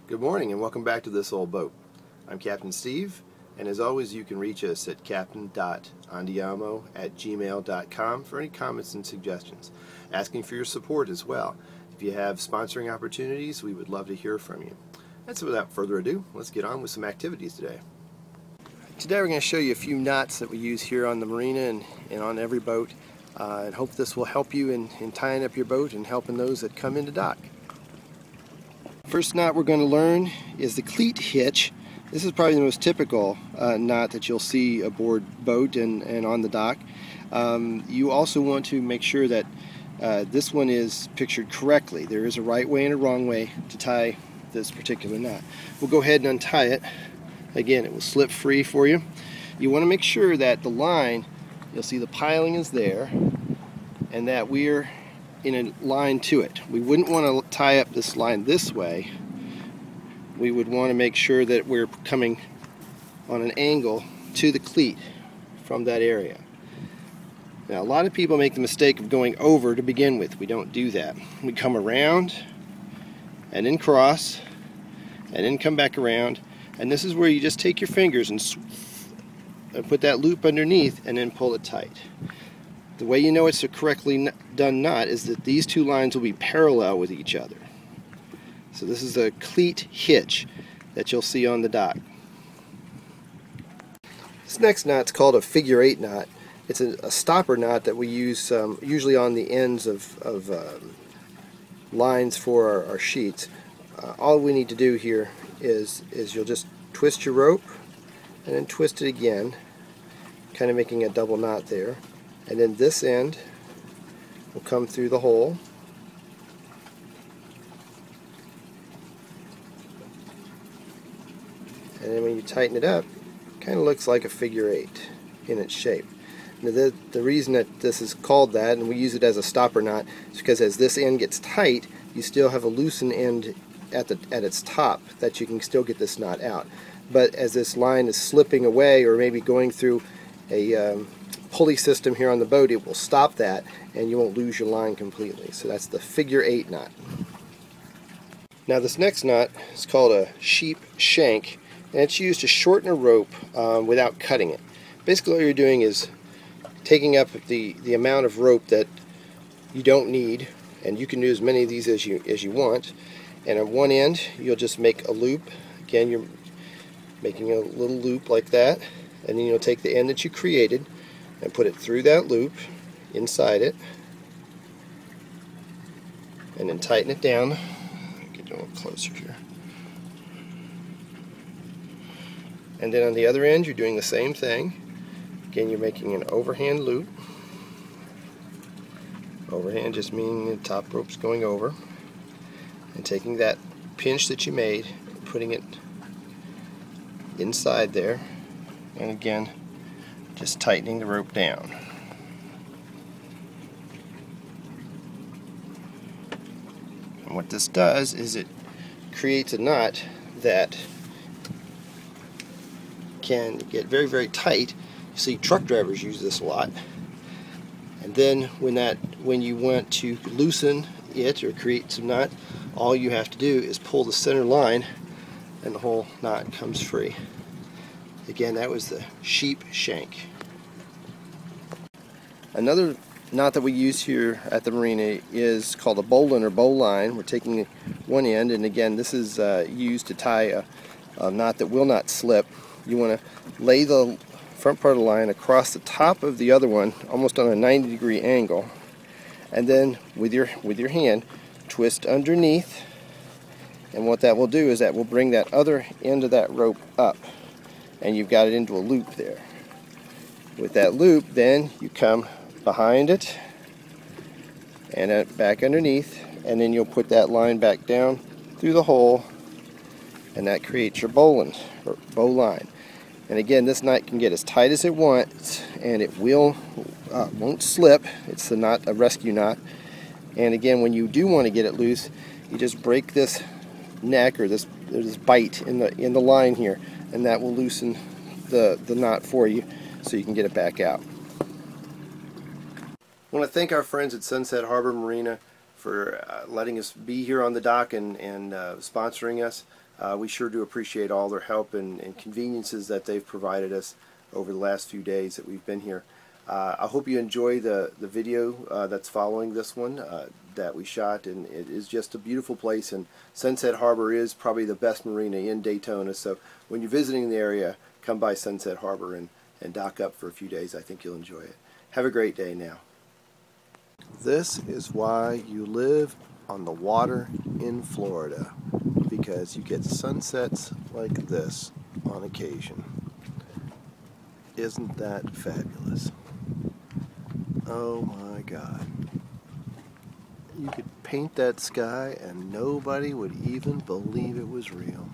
Good morning and welcome back to This Old Boat. I'm Captain Steve, and as always you can reach us at captain.andiamo@gmail.com for any comments and suggestions. Asking for your support as well. If you have sponsoring opportunities, we would love to hear from you. And so without further ado, let's get on with some activities today. Today we're going to show you a few knots that we use here on the marina and on every boat. And hope this will help you in tying up your boat and helping those that come into dock. First knot we're going to learn is the cleat hitch. This is probably the most typical knot that you'll see aboard boat and on the dock. You also want to make sure that this one is pictured correctly. There is a right way and a wrong way to tie this particular knot. We'll go ahead and untie it. Again, it will slip free for you. You want to make sure that the line, you'll see the piling is there, and that we're in a line to it. We wouldn't want to tie up this line this way. We would want to make sure that we're coming on an angle to the cleat from that area. Now, a lot of people make the mistake of going over to begin with. We don't do that. We come around and then cross and then come back around, and this is where you just take your fingers and put that loop underneath and then pull it tight. The way you know it's a correctly done knot is that these two lines will be parallel with each other. So this is a cleat hitch that you'll see on the dock. This next knot is called a figure 8 knot. It's a stopper knot that we use usually on the ends of lines for our sheets. All we need to do here is you'll just twist your rope and then twist it again, kind of making a double knot there. And then this end will come through the hole. And then when you tighten it up, it kind of looks like a figure 8 in its shape. Now the reason that this is called that, and we use it as a stopper knot, is because as this end gets tight, you still have a loosened end at its top that you can still get this knot out. But as this line is slipping away or maybe going through a pulley system here on the boat, it will stop that and you won't lose your line completely. So that's the figure 8 knot. Now this next knot is called a sheep shank, and it's used to shorten a rope without cutting it. Basically all you're doing is taking up the amount of rope that you don't need, and you can do as many of these as you want, and at one end you'll just make a loop. Again, you're making a little loop like that, and then you'll take the end that you created and put it through that loop, inside it, and then tighten it down. Get a little closer here. And then on the other end, you're doing the same thing. Again, you're making an overhand loop. Overhand just meaning the top rope's going over. And taking that pinch that you made, and putting it inside there, and again, just tightening the rope down. And what this does is it creates a knot that can get very, very tight. You see truck drivers use this a lot. And then when you want to loosen it or create some knot, all you have to do is pull the center line and the whole knot comes free. Again, that was the sheep shank. Another knot that we use here at the marina is called a bowline or bowline. We're taking one end, and again, this is used to tie a knot that will not slip. You want to lay the front part of the line across the top of the other one, almost on a 90-degree angle, and then with your hand, twist underneath. And what that will do is that will bring that other end of that rope up, and you've got it into a loop there. With that loop, then you come behind it and back underneath, and then you'll put that line back down through the hole, and that creates your bowline or bowline. And again, this knot can get as tight as it wants, and it won't slip. It's a rescue knot. And again, when you do want to get it loose, you just break this neck or this bite in the line here, and that will loosen the knot for you so you can get it back out. I want to thank our friends at Sunset Harbor Marina for letting us be here on the dock and sponsoring us. We sure do appreciate all their help and conveniences that they've provided us over the last few days that we've been here. I hope you enjoy the video that's following this one that we shot, and it is just a beautiful place, and Sunset Harbor is probably the best marina in Daytona, so when you're visiting the area, come by Sunset Harbor and dock up for a few days. I think you'll enjoy it. Have a great day now. This is why you live on the water in Florida, because you get sunsets like this on occasion. Isn't that fabulous? Oh my God. You could paint that sky and nobody would even believe it was real.